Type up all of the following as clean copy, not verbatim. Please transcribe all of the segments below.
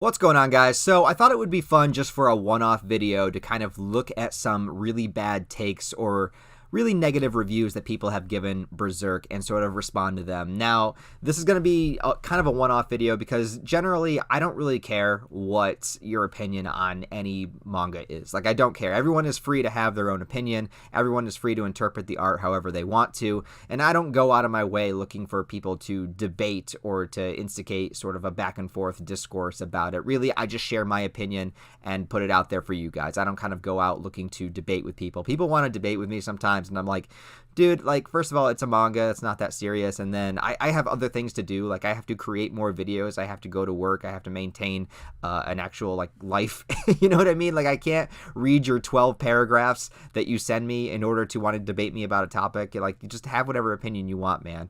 What's going on, guys? So I thought it would be fun just for a one-off video to kind of look at some really bad takes or really negative reviews that people have given Berserk and sort of respond to them. Now, this is going to be kind of a one-off video because generally I don't really care what your opinion on any manga is. Like, I don't care. Everyone is free to have their own opinion. Everyone is free to interpret the art however they want to. And I don't go out of my way looking for people to debate or to instigate sort of a back and forth discourse about it. Really, I just share my opinion and put it out there for you guys. I don't kind of go out looking to debate with people. People want to debate with me sometimes, and I'm like, dude, like, first of all, it's a manga. It's not that serious. And then I have other things to do. Like, I have to create more videos. I have to go to work. I have to maintain an actual, like, life. You know what I mean? Like, I can't read your 12 paragraphs that you send me in order to want to debate me about a topic. Like, you just have whatever opinion you want, man.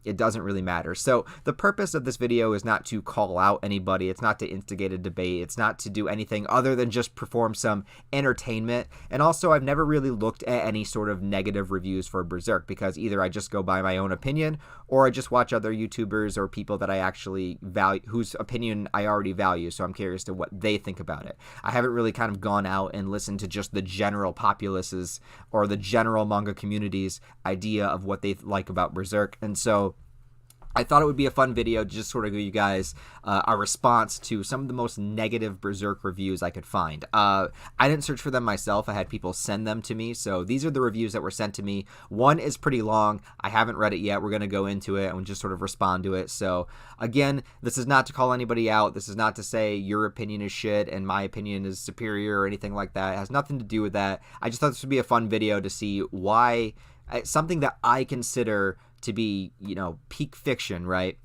It doesn't really matter. So the purpose of this video is not to call out anybody. It's not to instigate a debate. It's not to do anything other than just perform some entertainment. And also, I've never really looked at any sort of negative reviews for Berserk because either I just go by my own opinion or I just watch other YouTubers or people that I actually value, whose opinion I already value, so I'm curious to what they think about it. I haven't really kind of gone out and listened to just the general populace's or the general manga community's idea of what they like about Berserk, and so I thought it would be a fun video to just sort of give you guys a response to some of the most negative Berserk reviews I could find. I didn't search for them myself. I had people send them to me. So these are the reviews that were sent to me. One is pretty long. I haven't read it yet. We're going to go into it and just sort of respond to it. So again, this is not to call anybody out. This is not to say your opinion is shit and my opinion is superior or anything like that. It has nothing to do with that. I just thought this would be a fun video to see why something that I consider to be, you know, peak fiction, right?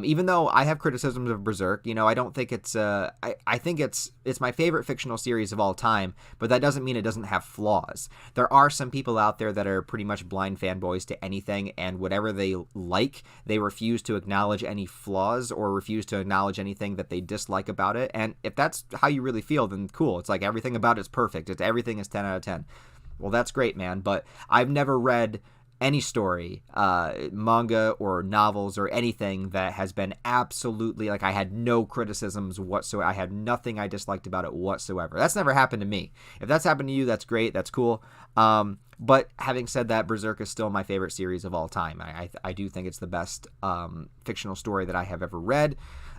Even though I have criticisms of Berserk, you know, I don't think it's I think it's my favorite fictional series of all time, but that doesn't mean it doesn't have flaws. There are some people out there that are pretty much blind fanboys to anything, and whatever they like, they refuse to acknowledge any flaws or refuse to acknowledge anything that they dislike about it. And if that's how you really feel, then cool. It's like everything about it's perfect. Everything is 10 out of 10. Well, that's great, man, but I've never read any story, manga or novels or anything that has been absolutely, like, I had no criticisms whatsoever. I had nothing I disliked about it whatsoever. That's never happened to me. If that's happened to you, that's great. That's cool. But having said that, Berserk is still my favorite series of all time. I do think it's the best fictional story that I have ever read.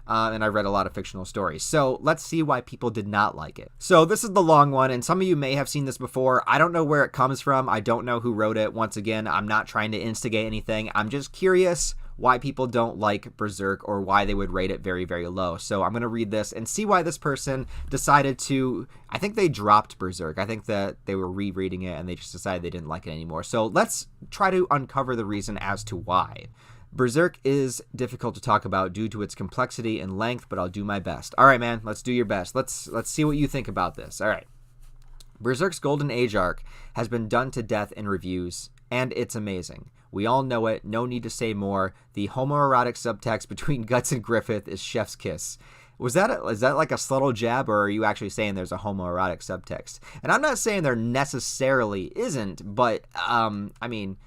And I read a lot of fictional stories. So let's see why people did not like it. So this is the long one, and some of you may have seen this before. I don't know where it comes from. I don't know who wrote it. Once again, I'm not trying to instigate anything. I'm just curious why people don't like Berserk or why they would rate it very, very low. So I'm going to read this and see why this person decided to, I think they dropped Berserk. I think that they were rereading it and they just decided they didn't like it anymore. So let's try to uncover the reason as to why. Berserk is difficult to talk about due to its complexity and length, but I'll do my best. All right, man, let's do your best. Let's see what you think about this. All right. Berserk's Golden Age arc has been done to death in reviews, and it's amazing. We all know it. No need to say more. The homoerotic subtext between Guts and Griffith is chef's kiss. Is that like a subtle jab, or are you actually saying there's a homoerotic subtext? And I'm not saying there necessarily isn't, but I mean,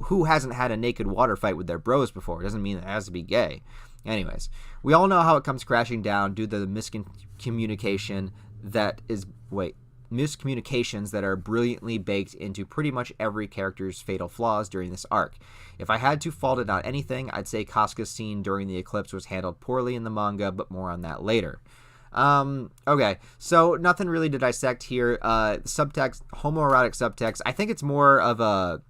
who hasn't had a naked water fight with their bros before? It doesn't mean it has to be gay. Anyways, we all know how it comes crashing down due to the miscommunications that are brilliantly baked into pretty much every character's fatal flaws during this arc. If I had to fault it on anything, I'd say Casca's scene during the eclipse was handled poorly in the manga, but more on that later. Okay, so nothing really to dissect here. Subtext, homoerotic subtext, I think it's more of a,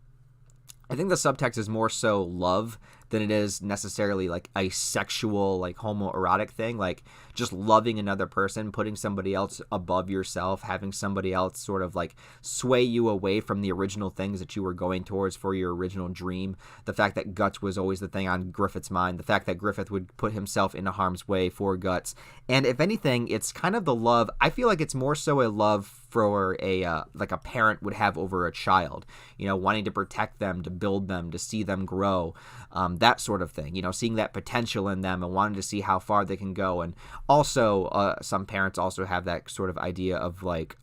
I think the subtext is more so love than it is necessarily like a sexual, like, homoerotic thing, like just loving another person, putting somebody else above yourself, having somebody else sort of like sway you away from the original things that you were going towards for your original dream. The fact that Guts was always the thing on Griffith's mind, the fact that Griffith would put himself into harm's way for Guts. And if anything, it's kind of the love. I feel like it's more so a love for a like a parent would have over a child, wanting to protect them, to build them, to see them grow, that sort of thing, seeing that potential in them and wanting to see how far they can go. And also some parents also have that sort of idea of like,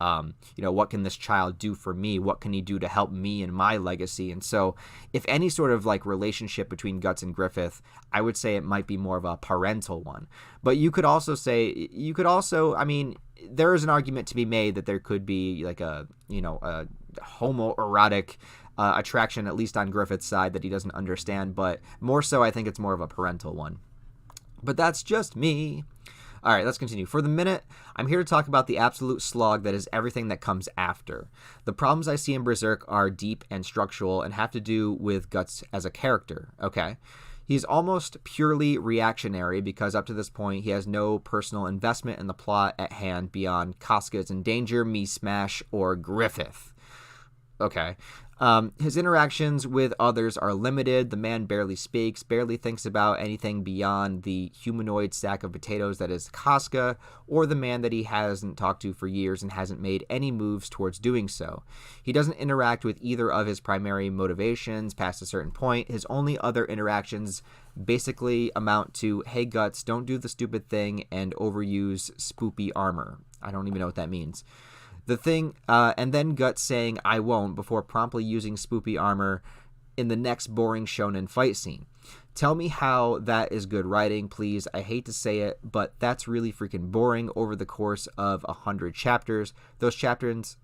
what can this child do for me? What can he do to help me and my legacy? And so if any sort of like relationship between Guts and Griffith, I would say it might be more of a parental one. But you could also, I mean, there is an argument to be made that there could be like a homoerotic attraction, at least on Griffith's side, that he doesn't understand. But more so, I think it's more of a parental one. But that's just me. All right, let's continue. For the minute, I'm here to talk about the absolute slog that is everything that comes after. The problems I see in Berserk are deep and structural and have to do with Guts as a character, okay? He's almost purely reactionary because up to this point, he has no personal investment in the plot at hand beyond Casca is in danger, me smash, or Griffith. Okay. His interactions with others are limited. The man barely speaks, barely thinks about anything beyond the humanoid sack of potatoes that is Casca, or the man that he hasn't talked to for years and hasn't made any moves towards doing so. He doesn't interact with either of his primary motivations past a certain point. His only other interactions basically amount to, hey Guts, don't do the stupid thing and overuse spoopy armor. I don't even know what that means. The thing, and then Guts saying, I won't, before promptly using spoopy armor in the next boring shonen fight scene. Tell me how that is good writing, please. I hate to say it, but that's really freaking boring over the course of 100 chapters. Those chapters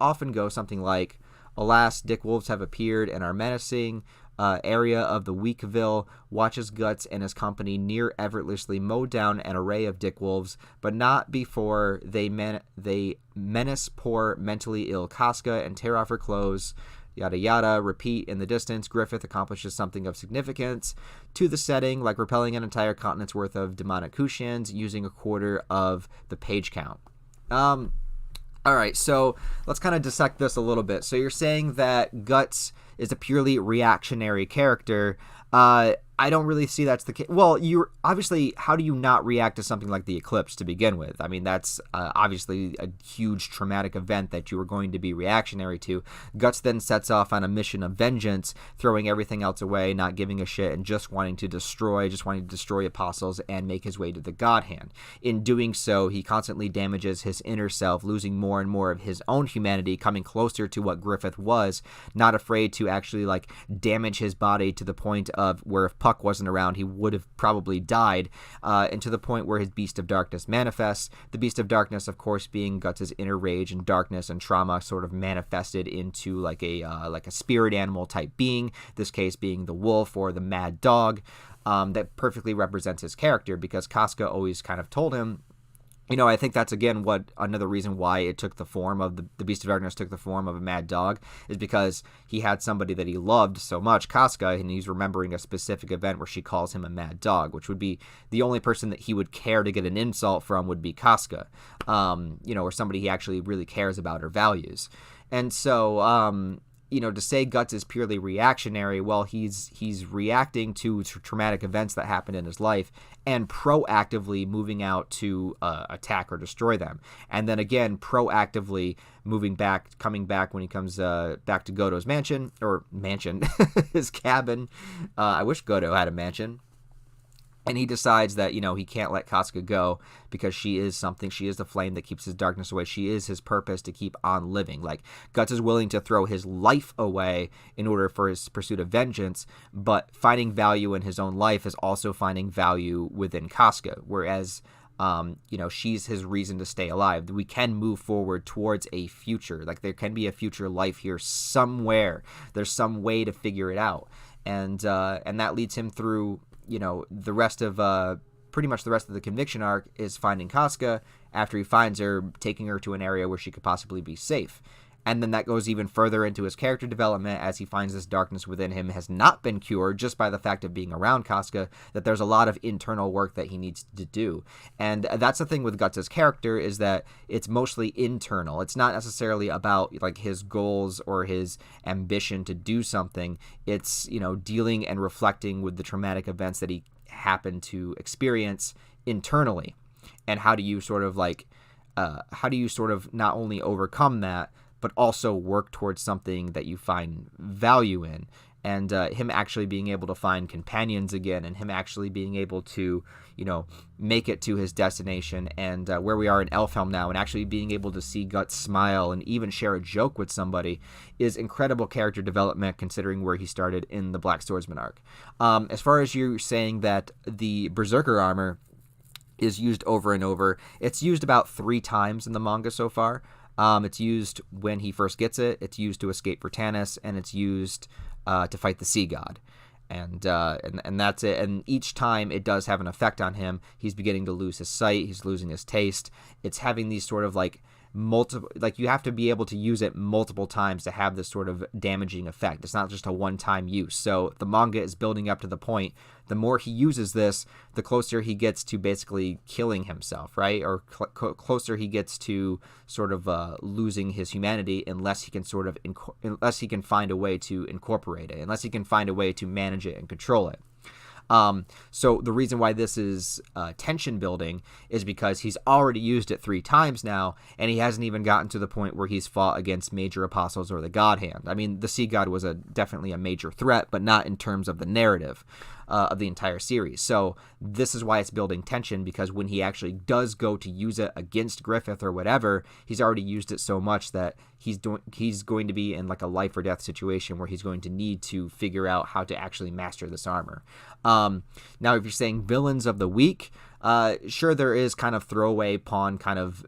often go something like, alas, dick wolves have appeared and are menacing. Area of the Weakville watches Guts and his company near effortlessly mow down an array of dick wolves, but not before they menace poor mentally ill Casca and tear off her clothes. Yada yada. Repeat. In the distance, Griffith accomplishes something of significance to the setting, like repelling an entire continent's worth of demonic Kushans using a quarter of the page count. All right, so let's kind of dissect this a little bit. So you're saying that Guts is a purely reactionary character. I don't really see that's the case. Well, you're obviously, how do you not react to something like the eclipse to begin with? I mean, that's obviously a huge traumatic event that you were going to be reactionary to. Guts then sets off on a mission of vengeance, throwing everything else away, not giving a shit, and just wanting to destroy apostles and make his way to the God Hand. In doing so, he constantly damages his inner self, losing more and more of his own humanity, coming closer to what Griffith was, not afraid to actually like damage his body to the point of where if Puck wasn't around, he would have probably died, and to the point where his Beast of Darkness manifests. The Beast of Darkness, of course, being Guts' inner rage and darkness and trauma sort of manifested into like a spirit animal type being, this case being the wolf or the mad dog, that perfectly represents his character, because Casca always kind of told him, I think that's, again, another reason why it took the form of the Beast of Darkness took the form of a mad dog, is because he had somebody that he loved so much, Casca, and he's remembering a specific event where she calls him a mad dog, which would be the only person that he would care to get an insult from would be Casca, or somebody he actually really cares about or values. And so, to say Guts is purely reactionary, well, he's reacting to traumatic events that happened in his life and proactively moving out to attack or destroy them. And then again, proactively coming back when he comes back to Goto's mansion, his cabin. I wish Goto had a mansion. And he decides that, he can't let Casca go because she is something. She is the flame that keeps his darkness away. She is his purpose to keep on living. Like, Guts is willing to throw his life away in order for his pursuit of vengeance, but finding value in his own life is also finding value within Casca, whereas, she's his reason to stay alive. We can move forward towards a future. Like, there can be a future life here somewhere. There's some way to figure it out. And that leads him through... the rest of pretty much the rest of the conviction arc is finding Casca. After he finds her, taking her to an area where she could possibly be safe. And then that goes even further into his character development as he finds this darkness within him has not been cured just by the fact of being around Casca, that there's a lot of internal work that he needs to do. And that's the thing with Guts' character, is that it's mostly internal. It's not necessarily about like his goals or his ambition to do something. It's, dealing and reflecting with the traumatic events that he happened to experience internally. And how do you sort of like how do you sort of not only overcome that, but also work towards something that you find value in? And him actually being able to find companions again, and him actually being able to, make it to his destination, and where we are in Elfhelm now, and actually being able to see Guts smile and even share a joke with somebody is incredible character development, considering where he started in the Black Swordsman arc. As far as you saying that the Berserker armor is used over and over, it's used about 3 times in the manga so far. It's used when he first gets it, it's used to escape Vertanis, and it's used to fight the sea god, and that's it. And each time it does have an effect on him. He's beginning to lose his sight. He's losing his taste. It's having these sort of multiple, you have to be able to use it multiple times to have this sort of damaging effect. It's not just a one-time use. So the manga is building up to the point, the more he uses this, the closer he gets to basically killing himself, right? Or closer he gets to sort of losing his humanity, unless he can unless he can find a way to incorporate it, unless he can find a way to manage it and control it. So the reason why this is tension building is because he's already used it 3 times now, and he hasn't even gotten to the point where he's fought against major apostles or the God Hand. I mean, the Sea God was definitely a major threat, but not in terms of the narrative of the entire series. So this is why it's building tension, because when he actually does go to use it against Griffith or whatever, he's already used it so much that he's going to be in a life or death situation where he's going to need to figure out how to actually master this armor. Now, if you're saying villains of the week, sure, there is kind of throwaway pawn kind of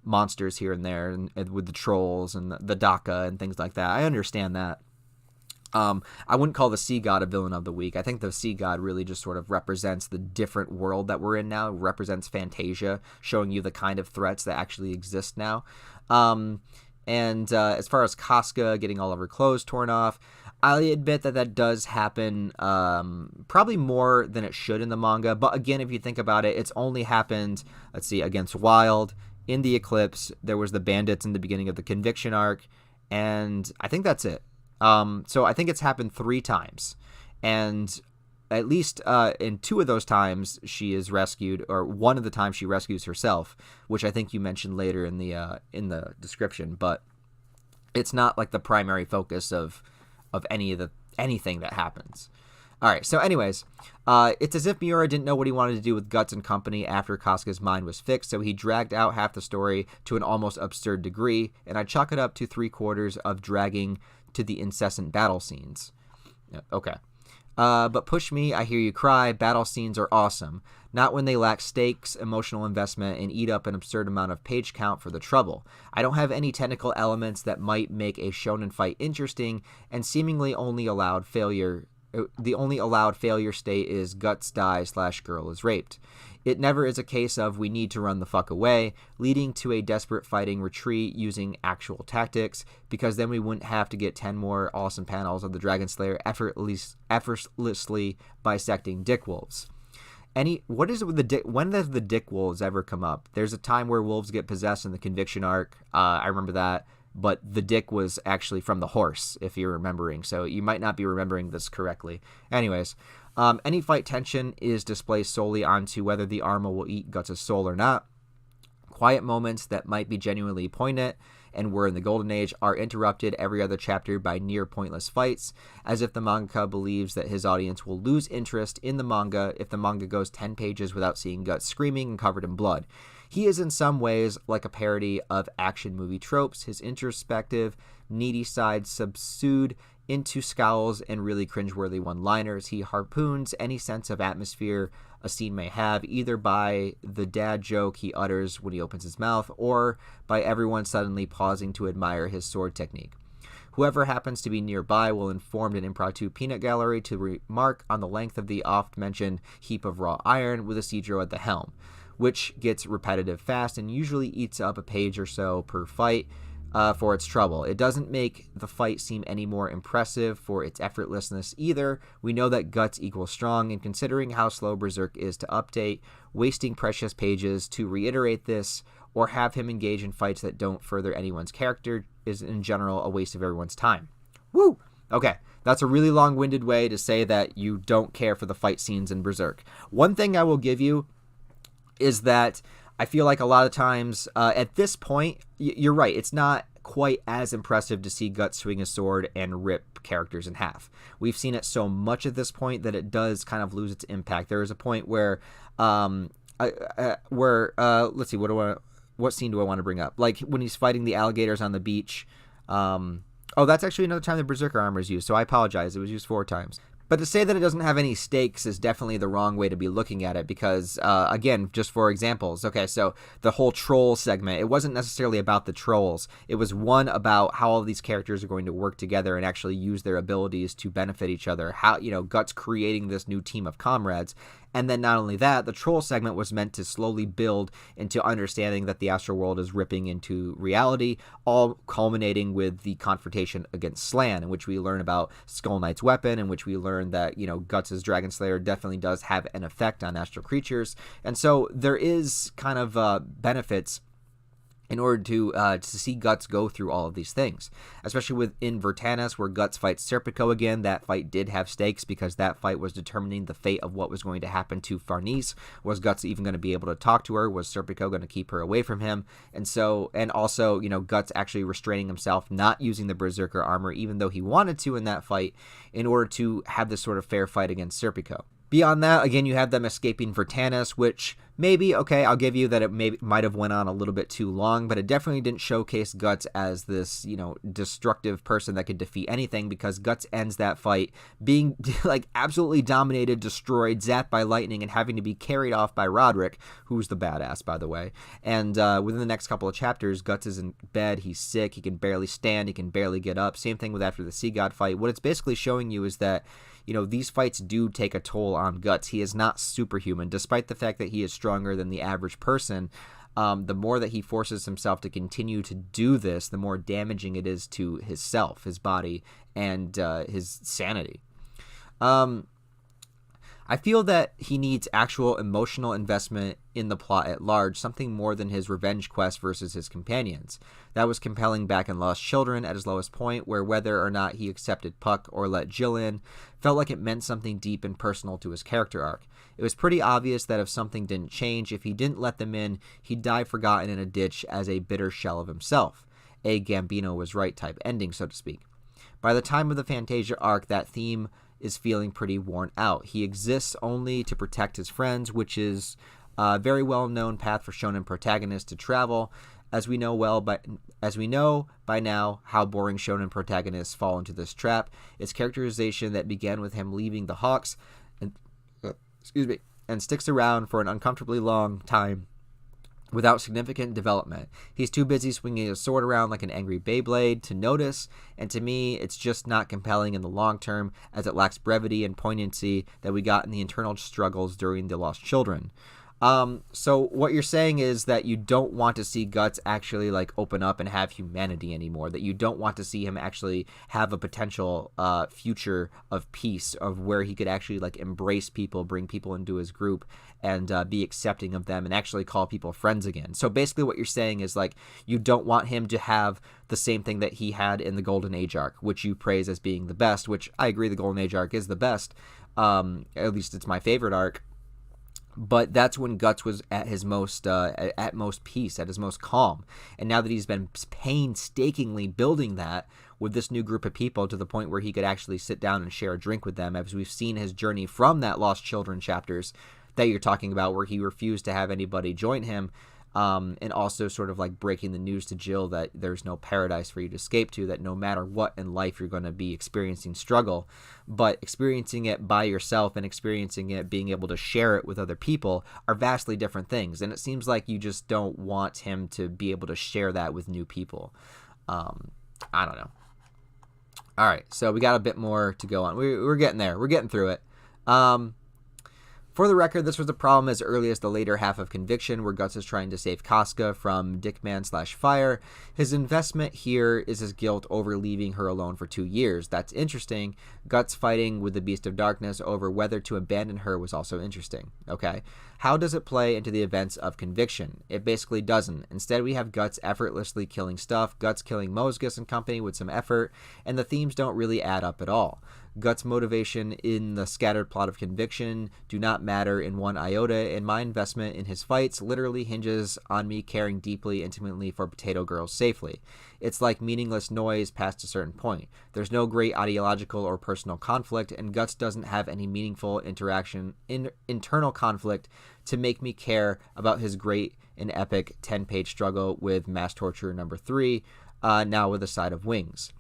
monsters here and there, and with the trolls and the Daka and things like that. I understand that. I wouldn't call the Sea God a villain of the week. I think the Sea God really just sort of represents the different world that we're in now, represents Fantasia, showing you the kind of threats that actually exist now. And as far as Casca getting all of her clothes torn off, I admit that does happen probably more than it should in the manga. But again, if you think about it, it's only happened, against Wild, in the Eclipse. There was the bandits in the beginning of the Conviction arc, and I think that's it. So I think it's happened 3 times, and at least in 2 of those times she is rescued, or one of the times she rescues herself, which I think you mentioned later in the description. But it's not the primary focus of anything that happens. All right, so anyways, it's as if Miura didn't know what he wanted to do with Guts and company after Casca's mind was fixed, so he dragged out half the story to an almost absurd degree, and I chalk it up to 3/4 of dragging to the incessant battle scenes. Okay. But push me, I hear you cry. Battle scenes are awesome. Not when they lack stakes, emotional investment, and eat up an absurd amount of page count for the trouble. I don't have any technical elements that might make a shonen fight interesting, and seemingly the only allowed failure state is Guts dies / girl is raped. It never is a case of we need to run the fuck away, leading to a desperate fighting retreat using actual tactics, because then we wouldn't have to get 10 more awesome panels of the Dragon Slayer effortlessly bisecting dick wolves. What is it with the dick? When does the dick wolves ever come up? There's a time where wolves get possessed in the Conviction arc. I remember that. But the dick was actually from the horse, if you're remembering. So you might not be remembering this correctly. Anyways, any fight tension is displaced solely onto whether the armor will eat Guts' soul or not. Quiet moments that might be genuinely poignant and were in the Golden Age are interrupted every other chapter by near pointless fights, as if the mangaka believes that his audience will lose interest in the manga if the manga goes 10 pages without seeing Guts screaming and covered in blood. He is in some ways like a parody of action movie tropes, his introspective, needy side subsued into scowls and really cringeworthy one-liners. He harpoons any sense of atmosphere a scene may have, either by the dad joke he utters when he opens his mouth, or by everyone suddenly pausing to admire his sword technique. Whoever happens to be nearby will inform an impromptu peanut gallery to remark on the length of the oft-mentioned heap of raw iron with a Cedro at the helm, which gets repetitive fast and usually eats up a page or so per fight for its trouble. It doesn't make the fight seem any more impressive for its effortlessness either. We know that Guts equals strong, and considering how slow Berserk is to update, wasting precious pages to reiterate this or have him engage in fights that don't further anyone's character is in general a waste of everyone's time. Woo! Okay, that's a really long-winded way to say that you don't care for the fight scenes in Berserk. One thing I will give you is that I feel like a lot of times at this point, you're right. It's not quite as impressive to see Guts swing a sword and rip characters in half. We've seen it so much at this point that it does kind of lose its impact. There is a point where, let's see, what scene do I want to bring up? Like when he's fighting the alligators on the beach. Oh, that's actually another time the Berserker armor is used, so I apologize. It was used 4 times. But to say that it doesn't have any stakes is definitely the wrong way to be looking at it because, again, just for examples, okay, so the whole troll segment, it wasn't necessarily about the trolls. It was one about how all of these characters are going to work together and actually use their abilities to benefit each other. How, Guts creating this new team of comrades. And then not only that, the troll segment was meant to slowly build into understanding that the astral world is ripping into reality, all culminating with the confrontation against Slan, in which we learn about Skull Knight's weapon, in which we learn that, Guts' Dragon Slayer definitely does have an effect on astral creatures. And so there is kind of benefits in order to see Guts go through all of these things, especially within Vertanis, where Guts fights Serpico again. That fight did have stakes because that fight was determining the fate of what was going to happen to Farnese. Was Guts even going to be able to talk to her? Was Serpico going to keep her away from him? And also, Guts actually restraining himself, not using the Berserker armor, even though he wanted to in that fight, in order to have this sort of fair fight against Serpico. Beyond that, again, you have them escaping Vertanis, which maybe, okay, I'll give you that it might have went on a little bit too long, but it definitely didn't showcase Guts as this, destructive person that could defeat anything, because Guts ends that fight being, absolutely dominated, destroyed, zapped by lightning, and having to be carried off by Roderick, who's the badass, by the way. And within the next couple of chapters, Guts is in bed, he's sick, he can barely stand, he can barely get up. Same thing with after the Sea God fight. What it's basically showing you is that these fights do take a toll on Guts. He is not superhuman, despite the fact that he is stronger than the average person. The more that he forces himself to continue to do this, the more damaging it is to his self, his body, and his sanity. I feel that he needs actual emotional investment in the plot at large, something more than his revenge quest versus his companions. That was compelling back in Lost Children at his lowest point, where whether or not he accepted Puck or let Jill in felt like it meant something deep and personal to his character arc. It was pretty obvious that if something didn't change, if he didn't let them in, he'd die forgotten in a ditch as a bitter shell of himself. A Gambino was right type ending, so to speak. By the time of the Fantasia arc, that theme is feeling pretty worn out. He exists only to protect his friends, which is a very well-known path for shonen protagonists to travel, as we know by now how boring shonen protagonists fall into this trap. It's characterization that began with him leaving the Hawks and sticks around for an uncomfortably long time without significant development. He's too busy swinging his sword around like an angry Beyblade to notice, and to me, it's just not compelling in the long term, as it lacks brevity and poignancy that we got in the internal struggles during the Lost Children. So what you're saying is that you don't want to see Guts actually open up and have humanity anymore, that you don't want to see him actually have a potential future of peace, of where he could actually embrace people, bring people into his group, and be accepting of them and actually call people friends again. So basically what you're saying is you don't want him to have the same thing that he had in the Golden Age arc, which you praise as being the best, which I agree the Golden Age arc is the best. At least it's my favorite arc. But that's when Guts was at his most peace, at his most calm. And now that he's been painstakingly building that with this new group of people to the point where he could actually sit down and share a drink with them, as we've seen his journey from that Lost Children chapters that you're talking about, where he refused to have anybody join him, and also sort of breaking the news to Jill that there's no paradise for you to escape to, that no matter what in life you're going to be experiencing struggle, but experiencing it by yourself and experiencing it, being able to share it with other people, are vastly different things. And it seems like you just don't want him to be able to share that with new people. I don't know. All right, so we got a bit more to go on. We're getting there. We're getting through it. For the record, this was a problem as early as the later half of Conviction, where Guts is trying to save Casca from Dickman/Fire. His investment here is his guilt over leaving her alone for 2 years. That's interesting. Guts fighting with the Beast of Darkness over whether to abandon her was also interesting. Okay. How does it play into the events of Conviction? It basically doesn't. Instead, we have Guts effortlessly killing stuff, Guts killing Mosgus and company with some effort, and the themes don't really add up at all. Guts' motivation in the scattered plot of conviction do not matter in one iota, and my investment in his fights literally hinges on me caring deeply, intimately for Potato Girls safely. It's like meaningless noise past a certain point. There's no great ideological or personal conflict, and Guts doesn't have any meaningful internal conflict to make me care about his great and epic 10-page struggle with mass torture number 3, now with a side of wings.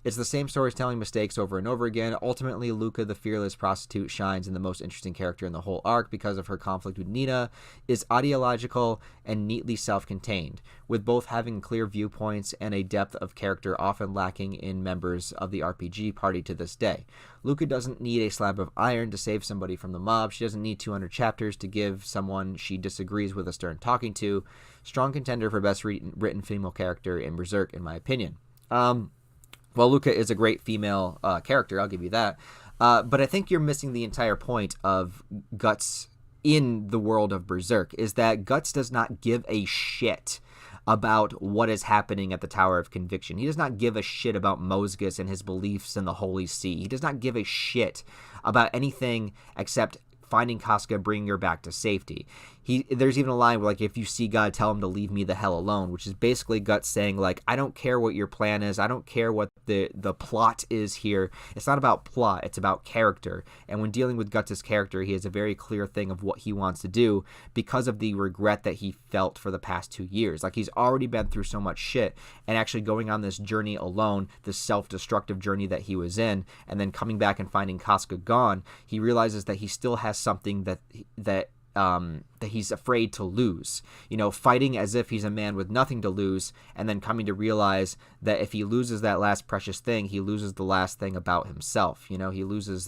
It's the same storytelling mistakes over and over again. Ultimately, Luca, the fearless prostitute, shines in the most interesting character in the whole arc because of her conflict with Nina, is ideological and neatly self-contained, with both having clear viewpoints and a depth of character often lacking in members of the RPG party to this day. Luca doesn't need a slab of iron to save somebody from the mob. She doesn't need 200 chapters to give someone she disagrees with a stern talking to. Strong contender for best written female character in Berserk, in my opinion. Well, Luca is a great female character, I'll give you that. But I think you're missing the entire point of Guts in the world of Berserk, is that Guts does not give a shit about what is happening at the Tower of Conviction. He does not give a shit about Mosgus and his beliefs in the Holy See. He does not give a shit about anything except finding Casca, bringing her back to safety. There's even a line where, like, if you see God, tell him to leave me the hell alone, which is basically Guts saying, like, I don't care what your plan is. I don't care what the plot is here. It's not about plot. It's about character. And when dealing with Guts' character, he has a very clear thing of what he wants to do because of the regret that he felt for the past 2 years. Like, he's already been through so much shit, and actually going on this journey alone, this self-destructive journey that he was in, and then coming back and finding Casca gone, he realizes that he still has something that he's afraid to lose, fighting as if he's a man with nothing to lose, and then coming to realize that if he loses that last precious thing, he loses the last thing about himself. He loses,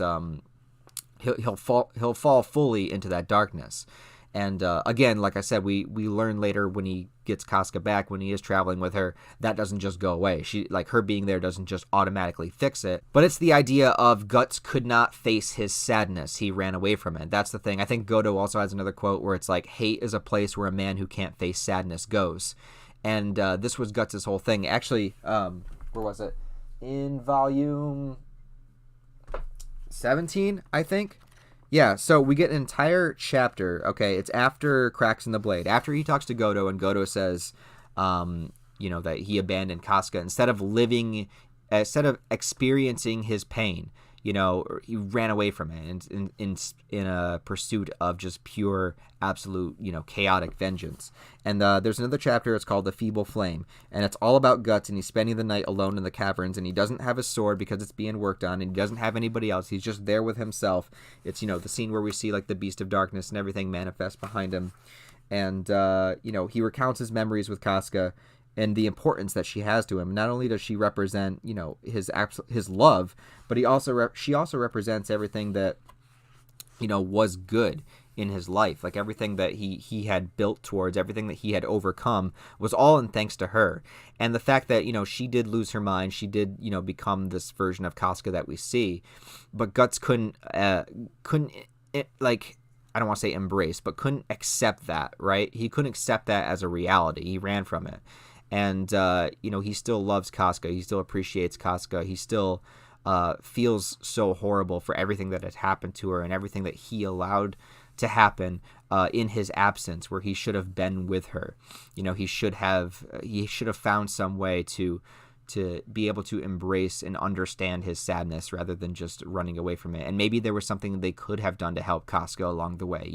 he'll fall fully into that darkness. And again, like I said, we learn later when he gets Casca back, when he is traveling with her, that doesn't just go away. Her being there doesn't just automatically fix it. But it's the idea of Guts could not face his sadness. He ran away from it. That's the thing. I think Godo also has another quote where it's like, hate is a place where a man who can't face sadness goes. And this was Guts' whole thing. Actually, where was it? In volume 17, I think. Yeah, so we get an entire chapter. Okay, it's after Cracks in the Blade. After he talks to Godo, and Godo says, that he abandoned Casca. Instead of experiencing his pain, he ran away from it in a pursuit of just pure, absolute, chaotic vengeance. And there's another chapter. It's called The Feeble Flame, and it's all about Guts, and he's spending the night alone in the caverns, and he doesn't have his sword because it's being worked on, and he doesn't have anybody else. He's just there with himself. It's, the scene where we see, like, the Beast of Darkness and everything manifest behind him. And, he recounts his memories with Casca and the importance that she has to him. Not only does she represent, his love, but she also represents everything that, was good in his life. Like, everything that he had built towards, everything that he had overcome was all in thanks to her. And the fact that, she did lose her mind, she did, become this version of Casca that we see, but Guts couldn't I don't want to say embrace, but couldn't accept that, right? He couldn't accept that as a reality. He ran from it. And, he still loves Casca. He still appreciates Casca. He still feels so horrible for everything that had happened to her and everything that he allowed to happen in his absence, where he should have been with her. He should have found some way to be able to embrace and understand his sadness rather than just running away from it. And maybe there was something they could have done to help Casca along the way,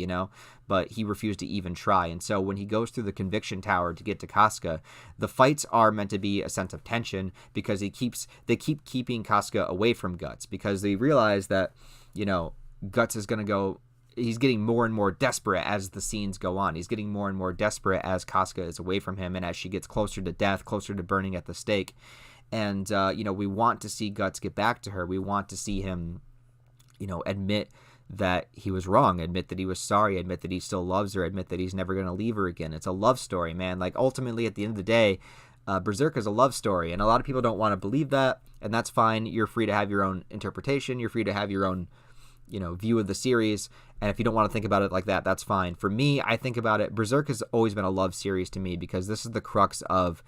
but he refused to even try. And so when he goes through the Conviction Tower to get to Casca, the fights are meant to be a sense of tension because they keep keeping Casca away from Guts, because they realize that, Guts is going to go. He's getting more and more desperate as the scenes go on. He's getting more and more desperate as Casca is away from him and as she gets closer to death, closer to burning at the stake. And, we want to see Guts get back to her. We want to see him, admit that he was wrong, admit that he was sorry, admit that he still loves her, admit that he's never going to leave her again. It's a love story, man. Like, ultimately, at the end of the day, Berserk is a love story, and a lot of people don't want to believe that, and that's fine. You're free to have your own interpretation. You're free to have your own view of the series, and if you don't want to think about it like that, that's fine. For me, I think about it, Berserk has always been a love series to me, because this is the crux of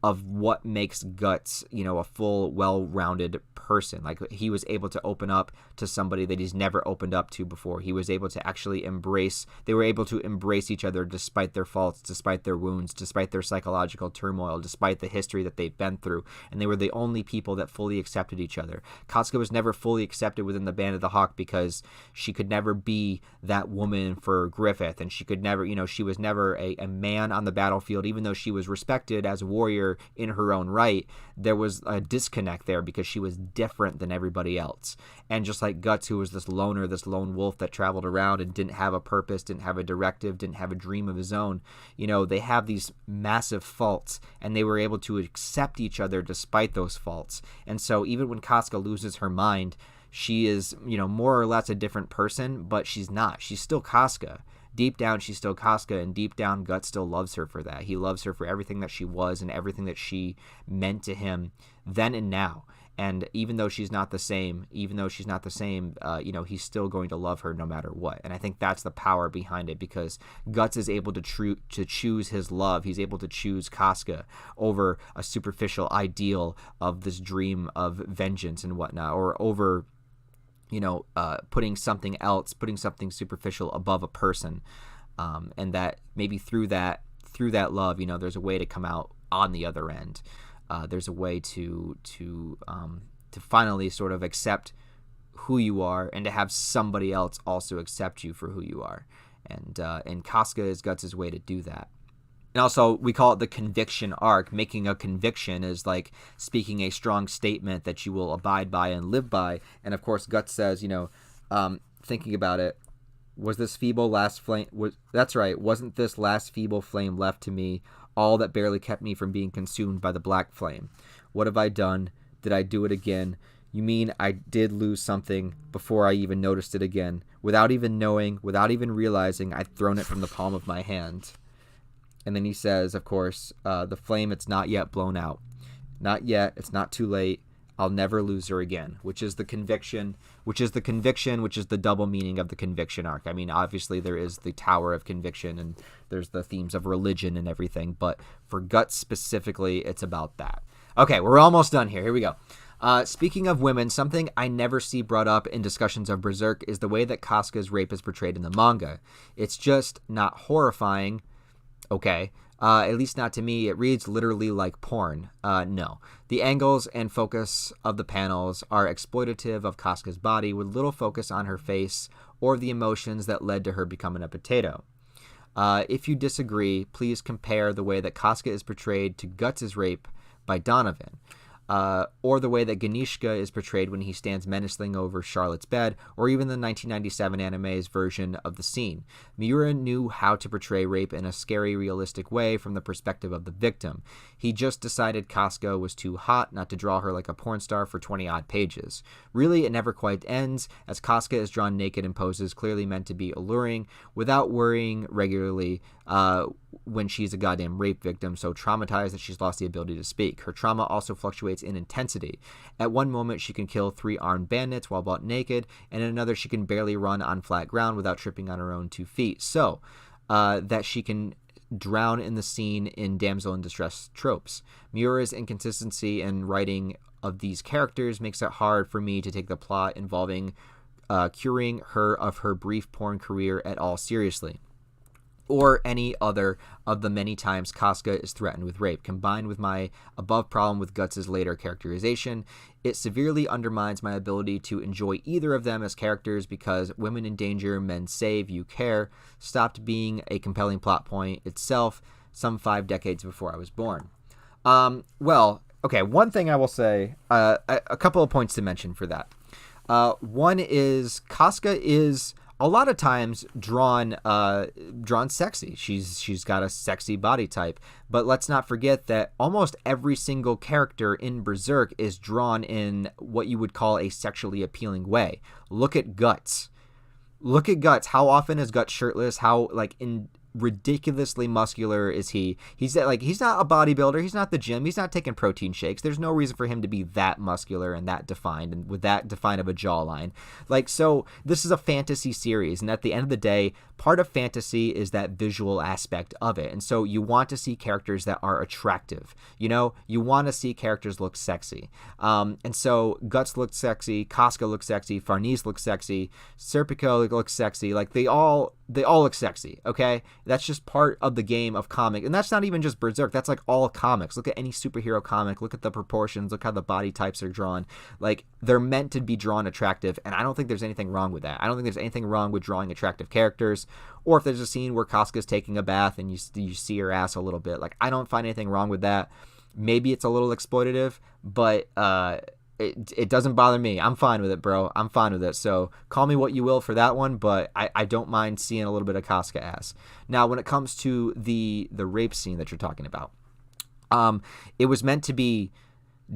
of what makes Guts, a full, well-rounded person. Like, he was able to open up to somebody that he's never opened up to before. He was able to actually they were able to embrace each other despite their faults, despite their wounds, despite their psychological turmoil, despite the history that they've been through. And they were the only people that fully accepted each other. Casca was never fully accepted within the Band of the Hawk because she could never be that woman for Griffith, and she could never, she was never a man on the battlefield. Even though she was respected as a warrior in her own right, there was a disconnect there because she was different than everybody else. And just like Guts, who was this loner, this lone wolf that traveled around and didn't have a purpose, didn't have a directive, didn't have a dream of his own, they have these massive faults, and they were able to accept each other despite those faults. And so even when Casca loses her mind, she is, more or less a different person, but she's not. She's still Casca. Deep down, she's still Casca, and deep down, Guts still loves her for that. He loves her for everything that she was and everything that she meant to him then and now. And even though she's not the same, he's still going to love her no matter what. And I think that's the power behind it, because Guts is able to choose his love. He's able to choose Casca over a superficial ideal of this dream of vengeance and whatnot, or over putting something superficial above a person, and that maybe through that love, there's a way to come out on the other end. There's a way to finally sort of accept who you are, and to have somebody else also accept you for who you are. And Casca is Guts' way to do that. And also, we call it the conviction arc. Making a conviction is like speaking a strong statement that you will abide by and live by. And of course, Guts says, thinking about it, was this feeble last flame? That's right. Wasn't this last feeble flame left to me all that barely kept me from being consumed by the black flame? What have I done? Did I do it again? You mean I did lose something before I even noticed it again? Without even knowing, without even realizing, I'd thrown it from the palm of my hand. And then he says, of course, the flame, it's not yet blown out. Not yet. It's not too late. I'll never lose her again, which is the conviction, which is the double meaning of the conviction arc. I mean, obviously there is the Tower of Conviction, and there's the themes of religion and everything, but for Guts specifically, it's about that. Okay, we're almost done here. Here we go. Speaking of women, something I never see brought up in discussions of Berserk is the way that Casca's rape is portrayed in the manga. It's just not horrifying. Okay. At least not to me. It reads literally like porn. No. The angles and focus of the panels are exploitative of Casca's body, with little focus on her face or the emotions that led to her becoming a potato. If you disagree, please compare the way that Casca is portrayed to Guts' rape by Donovan. Or the way that Ganishka is portrayed when he stands menacing over Charlotte's bed, or even the 1997 anime's version of the scene. Miura knew how to portray rape in a scary, realistic way from the perspective of the victim. He just decided Casca was too hot not to draw her like a porn star for 20-odd pages. Really, it never quite ends, as Casca is drawn naked in poses clearly meant to be alluring, without worrying regularly when she's a goddamn rape victim, so traumatized that she's lost the ability to speak. Her trauma also fluctuates in intensity. At one moment, she can kill 3 armed bandits while butt naked, and in another, she can barely run on flat ground without tripping on her own 2 feet. So, that she can drown in the scene in damsel in distress tropes. Miura's inconsistency in writing of these characters makes it hard for me to take the plot involving curing her of her brief porn career at all seriously, or any other of the many times Casca is threatened with rape. Combined with my above problem with Guts' later characterization, it severely undermines my ability to enjoy either of them as characters, because women in danger, men save, you care stopped being a compelling plot point itself some 5 decades before I was born. Well, okay, one thing I will say, a couple of points to mention for that. One is Casca is a lot of times drawn sexy. She's got a sexy body type, but let's not forget that almost every single character in Berserk is drawn in what you would call a sexually appealing way. Look at Guts. How often is Guts shirtless? How, like, in ridiculously muscular is he? He's not a bodybuilder. He's not the gym. He's not taking protein shakes. There's no reason for him to be that muscular and that defined and with that defined of a jawline. Like, so this is a fantasy series, and at the end of the day, part of fantasy is that visual aspect of it. And so you want to see characters that are attractive. You know, you want to see characters look sexy. And so Guts looks sexy, Casca looks sexy, Farnese looks sexy, Serpico looks sexy. Like, they all look sexy, okay? That's just part of the game of comic. And that's not even just Berserk. That's like all comics. Look at any superhero comic. Look at the proportions. Look how the body types are drawn. Like, they're meant to be drawn attractive, and I don't think there's anything wrong with that. I don't think there's anything wrong with drawing attractive characters, or if there's a scene where Casca's taking a bath and you see her ass a little bit. Like, I don't find anything wrong with that. Maybe it's a little exploitative, but it doesn't bother me. I'm fine with it, bro. I'm fine with it. So call me what you will for that one, but I don't mind seeing a little bit of Casca ass. Now, when it comes to the rape scene that you're talking about, it was meant to be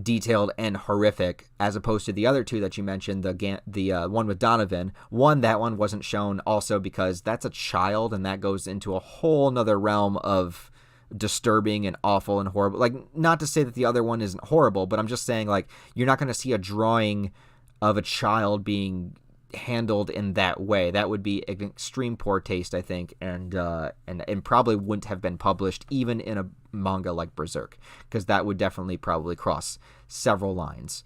detailed and horrific, as opposed to the other two that you mentioned, the one with Donovan. That one wasn't shown also because that's a child, and that goes into a whole nother realm of disturbing and awful and horrible. Like, not to say that the other one isn't horrible, but I'm just saying, like, you're not going to see a drawing of a child being handled in that way. That would be an extreme poor taste, I think, and probably wouldn't have been published even in a manga like Berserk, because that would definitely probably cross several lines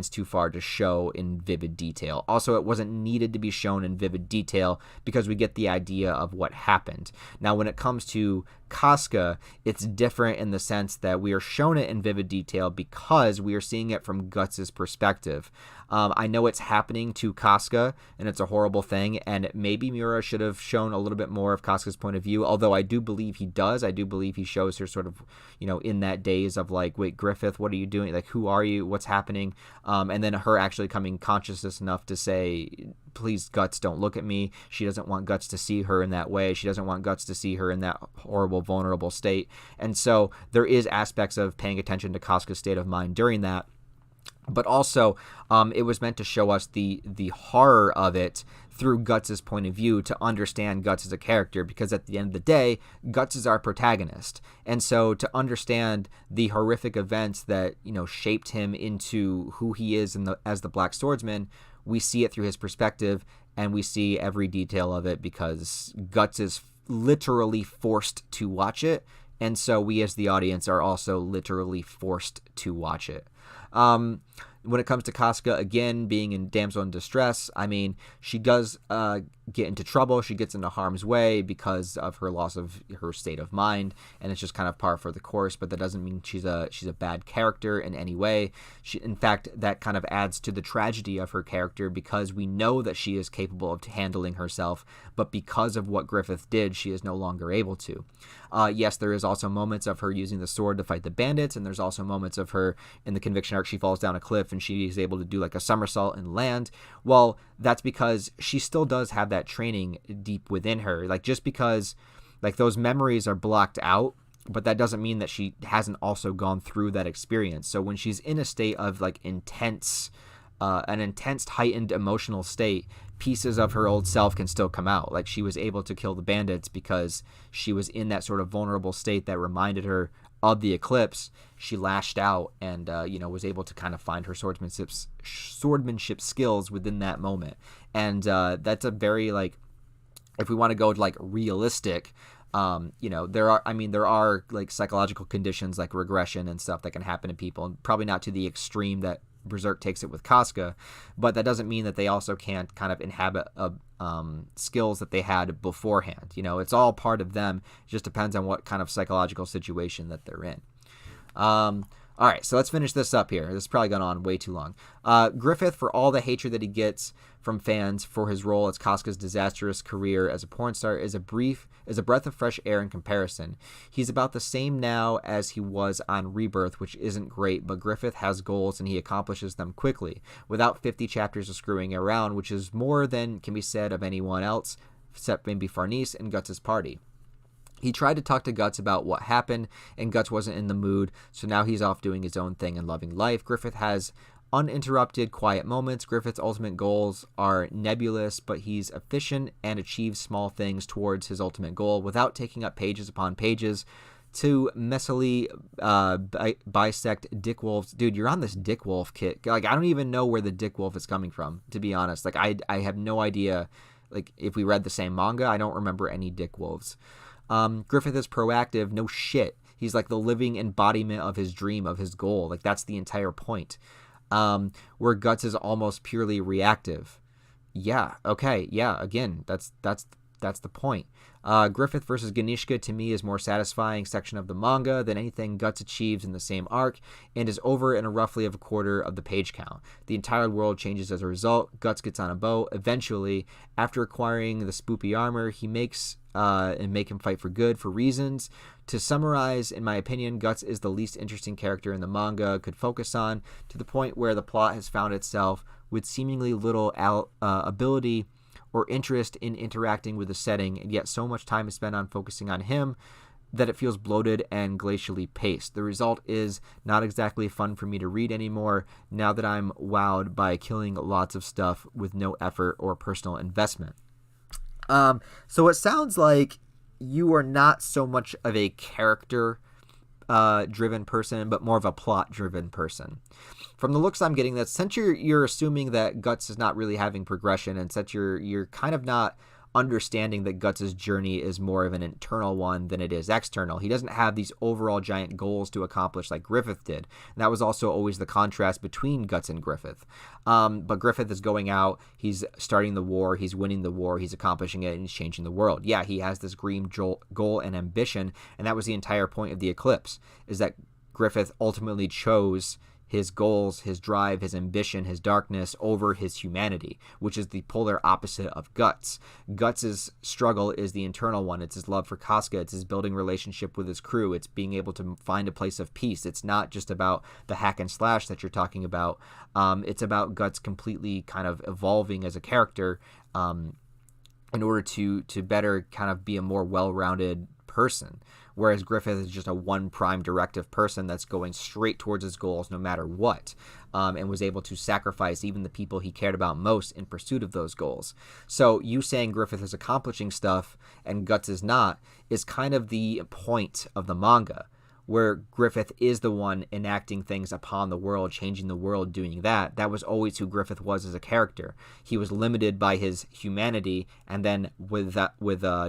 too far to show in vivid detail. Also, it wasn't needed to be shown in vivid detail because we get the idea of what happened. Now, when it comes to Casca, it's different in the sense that we are shown it in vivid detail because we are seeing it from Guts' perspective. I know it's happening to Casca, and it's a horrible thing, and maybe Miura should have shown a little bit more of Casca's point of view, although I do believe he does. I do believe he shows her sort of, you know, in that daze of like, wait, Griffith, what are you doing? Like, who are you? What's happening? And then her actually coming consciousness enough to say, please, Guts, don't look at me. She doesn't want Guts to see her in that way. She doesn't want Guts to see her in that horrible, vulnerable state. And so there is aspects of paying attention to Casca's state of mind during that. But also, it was meant to show us the horror of it through Guts' point of view, to understand Guts as a character, because at the end of the day, Guts is our protagonist. And so to understand the horrific events that, you know, shaped him into who he is as the Black Swordsman, we see it through his perspective, and we see every detail of it because Guts is literally forced to watch it. And so we as the audience are also literally forced to watch it. When it comes to Casca, again, being in damsel in distress, I mean, she does get into trouble. She gets into harm's way because of her loss of her state of mind, and it's just kind of par for the course, but that doesn't mean she's a bad character in any way. In fact, that kind of adds to the tragedy of her character, because we know that she is capable of handling herself, but because of what Griffith did, she is no longer able to. Yes, there is also moments of her using the sword to fight the bandits, and there's also moments of her in the Conviction arc, she falls down a cliff and she is able to do like a somersault and land. Well, that's because she still does have that training deep within her. Like, just because like those memories are blocked out, but that doesn't mean that she hasn't also gone through that experience. So when she's in a state of like an intense heightened emotional state, pieces of her old self can still come out. Like, she was able to kill the bandits because she was in that sort of vulnerable state that reminded her of the eclipse. She lashed out and was able to kind of find her swordsmanship skills within that moment. And that's a very, like, if we want to go to like realistic, there are like psychological conditions like regression and stuff that can happen to people, and probably not to the extreme that Berserk takes it with Casca, but that doesn't mean that they also can't kind of inhabit skills that they had beforehand. You know, it's all part of them. It just depends on what kind of psychological situation that they're in. All right, so let's finish this up here. This has probably gone on way too long. Griffith, for all the hatred that he gets from fans for his role as Casca's disastrous career as a porn star, is a breath of fresh air in comparison. He's about the same now as he was on Rebirth, which isn't great, but Griffith has goals and he accomplishes them quickly, without 50 chapters of screwing around, which is more than can be said of anyone else, except maybe Farnese and Guts' party. He tried to talk to Guts about what happened, and Guts wasn't in the mood, so now he's off doing his own thing and loving life. Griffith has uninterrupted, quiet moments. Griffith's ultimate goals are nebulous, but he's efficient and achieves small things towards his ultimate goal without taking up pages upon pages to messily bisect Dick Wolf's. Dude, you're on this Dick Wolf kick. Like, I don't even know where the Dick Wolf is coming from, to be honest. Like, I have no idea. Like, if we read the same manga, I don't remember any Dick Wolves. Griffith is proactive. No shit. He's like the living embodiment of his dream, of his goal. Like, that's the entire point. Where Guts is almost purely reactive. Yeah. Okay. Yeah. Again, that's the point. Griffith versus Ganishka to me is more satisfying section of the manga than anything Guts achieves in the same arc, and is over in a roughly of a quarter of the page count. The entire world changes as a result. Guts gets on a boat. Eventually, after acquiring the spoopy armor, he makes and make him fight for good for reasons. To summarize, in my opinion, Guts is the least interesting character in the manga could focus on, to the point where the plot has found itself with seemingly little ability or interest in interacting with the setting, and yet so much time is spent on focusing on him that it feels bloated and glacially paced. The result is not exactly fun for me to read anymore, now that I'm wowed by killing lots of stuff with no effort or personal investment. So it sounds like you are not so much of a character driven person, but more of a plot driven person. From the looks I'm getting, that since you're assuming that Guts is not really having progression, and since you're kind of not understanding that Guts' journey is more of an internal one than it is external. He doesn't have these overall giant goals to accomplish like Griffith did. And that was also always the contrast between Guts and Griffith. But Griffith is going out, he's starting the war, he's winning the war, he's accomplishing it, and he's changing the world. Yeah, he has this dream goal and ambition, and that was the entire point of the eclipse, is that Griffith ultimately chose his goals, his drive, his ambition, his darkness over his humanity, which is the polar opposite of Guts. Guts' struggle is the internal one. It's his love for Casca. It's his building relationship with his crew. It's being able to find a place of peace. It's not just about the hack and slash that you're talking about. It's about Guts completely kind of evolving as a character in order to better kind of be a more well-rounded person. Whereas Griffith is just a one prime directive person that's going straight towards his goals no matter what, and was able to sacrifice even the people he cared about most in pursuit of those goals. So you saying Griffith is accomplishing stuff and Guts is not is kind of the point of the manga, where Griffith is the one enacting things upon the world, changing the world, doing that. That was always who Griffith was as a character. He was limited by his humanity, and then with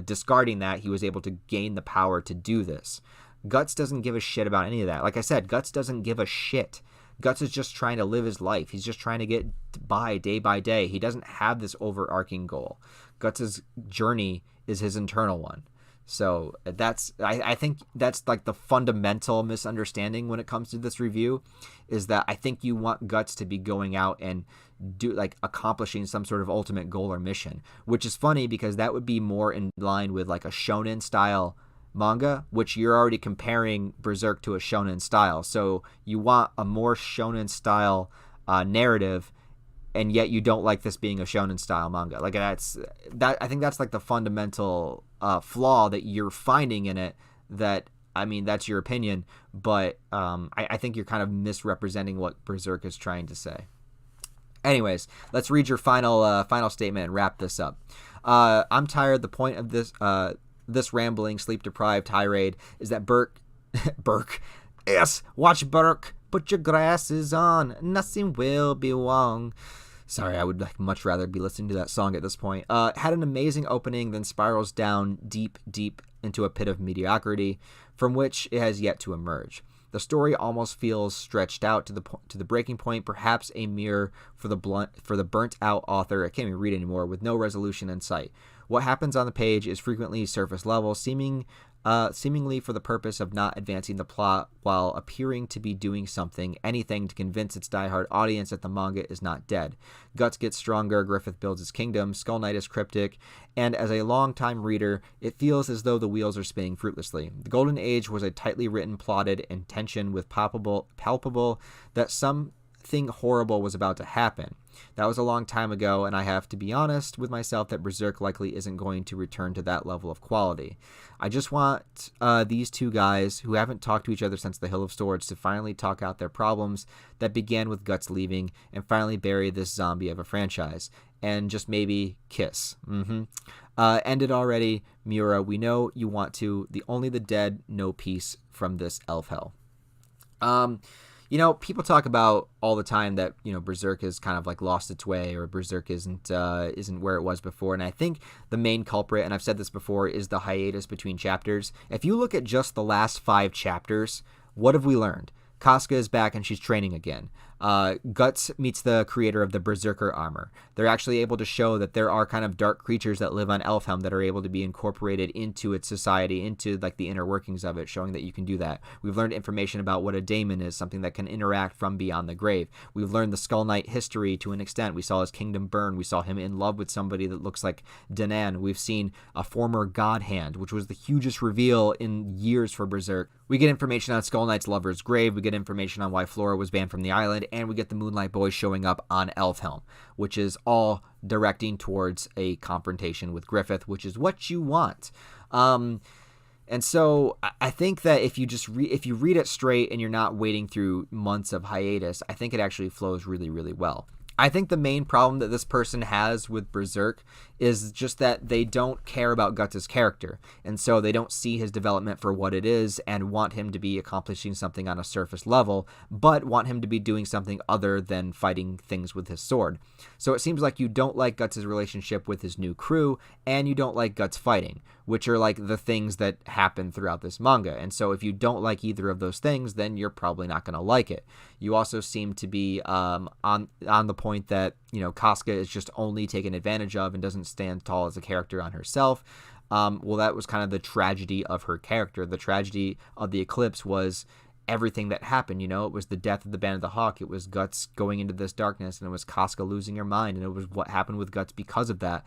discarding that, he was able to gain the power to do this. Guts doesn't give a shit about any of that. Like I said, Guts doesn't give a shit. Guts is just trying to live his life. He's just trying to get by day by day. He doesn't have this overarching goal. Guts' journey is his internal one. So I think that's like the fundamental misunderstanding when it comes to this review, is that I think you want Guts to be going out and accomplishing some sort of ultimate goal or mission, which is funny because that would be more in line with like a shonen style manga, which you're already comparing Berserk to a shonen style. So you want a more shonen style narrative, and yet you don't like this being a shonen style manga. Like I think that's like the fundamental flaw that you're finding in it. That, I mean, that's your opinion, but I think you're kind of misrepresenting what Berserk is trying to say. Anyways, let's read your final statement and wrap this up. I'm tired. The point of this rambling, sleep-deprived tirade is that Burke, yes, watch Burke, put your glasses on, nothing will be wrong. Sorry, I would much rather be listening to that song at this point. Had an amazing opening, then spirals down deep into a pit of mediocrity from which it has yet to emerge. The story almost feels stretched out to the breaking point, perhaps a mirror for the burnt-out author. I can't even read anymore, with no resolution in sight. What happens on the page is frequently surface level, seemingly for the purpose of not advancing the plot while appearing to be doing anything to convince its diehard audience that the manga is not dead. Guts gets stronger, Griffith builds his kingdom, Skull Knight is cryptic, and as a long-time reader, it feels as though the wheels are spinning fruitlessly. The Golden Age was a tightly written, plotted intention with palpable that something horrible was about to happen. That was a long time ago, and I have to be honest with myself that Berserk likely isn't going to return to that level of quality. I just want these two guys who haven't talked to each other since the Hill of Swords to finally talk out their problems that began with Guts leaving and finally bury this zombie of a franchise. And just maybe kiss. End it already, Miura. We know you want to. Only the dead know peace from this elf hell. You know, people talk about all the time that, you know, Berserk has kind of like lost its way, or Berserk isn't where it was before. And I think the main culprit, and I've said this before, is the hiatus between chapters. If you look at just the last 5 chapters, what have we learned? Casca is back and she's training again. Guts meets the creator of the Berserker armor. They're actually able to show that there are kind of dark creatures that live on Elfhelm that are able to be incorporated into its society, into like the inner workings of it, showing that you can do that. We've learned information about what a daemon is, something that can interact from beyond the grave. We've learned the Skull Knight history to an extent. We saw his kingdom burn. We saw him in love with somebody that looks like Danan. We've seen a former god hand, which was the hugest reveal in years for Berserk. We get information on Skull Knight's lover's grave. We get information on why Flora was banned from the island, and we get the Moonlight Boys showing up on Elfhelm, which is all directing towards a confrontation with Griffith, which is what you want. And so I think that if you just if you read it straight and you're not waiting through months of hiatus, I think it actually flows really, really well. I think the main problem that this person has with Berserk is just that they don't care about Guts' character, and so they don't see his development for what it is and want him to be accomplishing something on a surface level, but want him to be doing something other than fighting things with his sword. So it seems like you don't like Guts' relationship with his new crew, and you don't like Guts fighting, which are like the things that happen throughout this manga. And so if you don't like either of those things, then you're probably not going to like it. You also seem to be on the point that, you know, Casca is just only taken advantage of and doesn't stand tall as a character on herself. Well, that was kind of the tragedy of her character. The tragedy of the eclipse was everything that happened. You know, it was the death of the Band of the Hawk. It was Guts going into this darkness, and it was Casca losing her mind, and it was what happened with Guts because of that.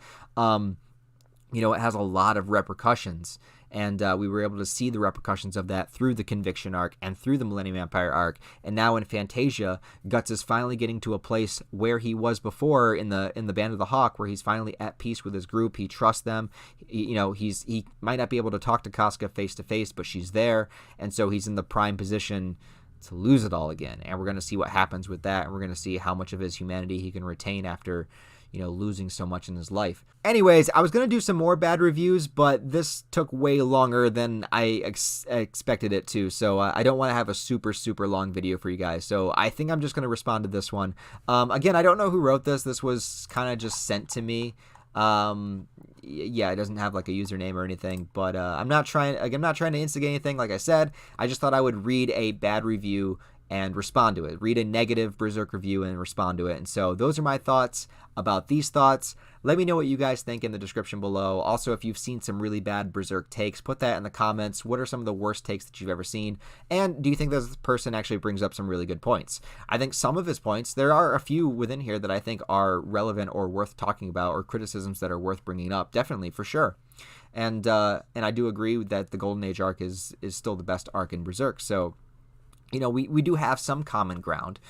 You know, it has a lot of repercussions, and we were able to see the repercussions of that through the Conviction arc and through the Millennium Empire arc. And now in Fantasia, Guts is finally getting to a place where he was before in the Band of the Hawk, where he's finally at peace with his group. He trusts them. You know, he might not be able to talk to Casca face to face, but she's there, and so he's in the prime position to lose it all again. And we're going to see what happens with that, and we're going to see how much of his humanity he can retain after, you know, losing so much in his life. Anyways, I was going to do some more bad reviews, but this took way longer than I expected it to, so I don't want to have a super, super long video for you guys, so I think I'm just going to respond to this one. Again, I don't know who wrote this. This was kind of just sent to me. Yeah, it doesn't have like a username or anything, but I'm not trying to instigate anything. Like I said, I just thought I would read a bad review and respond to it. Read a negative Berserk review and respond to it. And so those are my thoughts about these thoughts. Let me know what you guys think in the description below. Also, if you've seen some really bad Berserk takes, put that in the comments. What are some of the worst takes that you've ever seen? And do you think this person actually brings up some really good points? I think some of his points, there are a few within here that I think are relevant or worth talking about, or criticisms that are worth bringing up. Definitely, for sure. And I do agree that the Golden Age arc is still the best arc in Berserk. So, you know, we do have some common ground,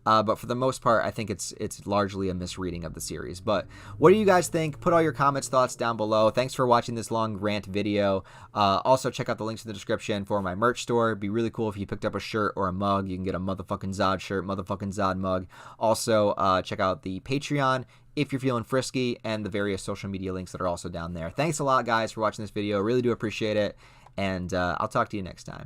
but for the most part, I think it's largely a misreading of the series. But what do you guys think? Put all your comments, thoughts down below. Thanks for watching this long rant video. Also, check out the links in the description for my merch store. It'd be really cool if you picked up a shirt or a mug. You can get a motherfucking Zod shirt, motherfucking Zod mug. Also, check out the Patreon if you're feeling frisky, and the various social media links that are also down there. Thanks a lot, guys, for watching this video. Really do appreciate it, and I'll talk to you next time.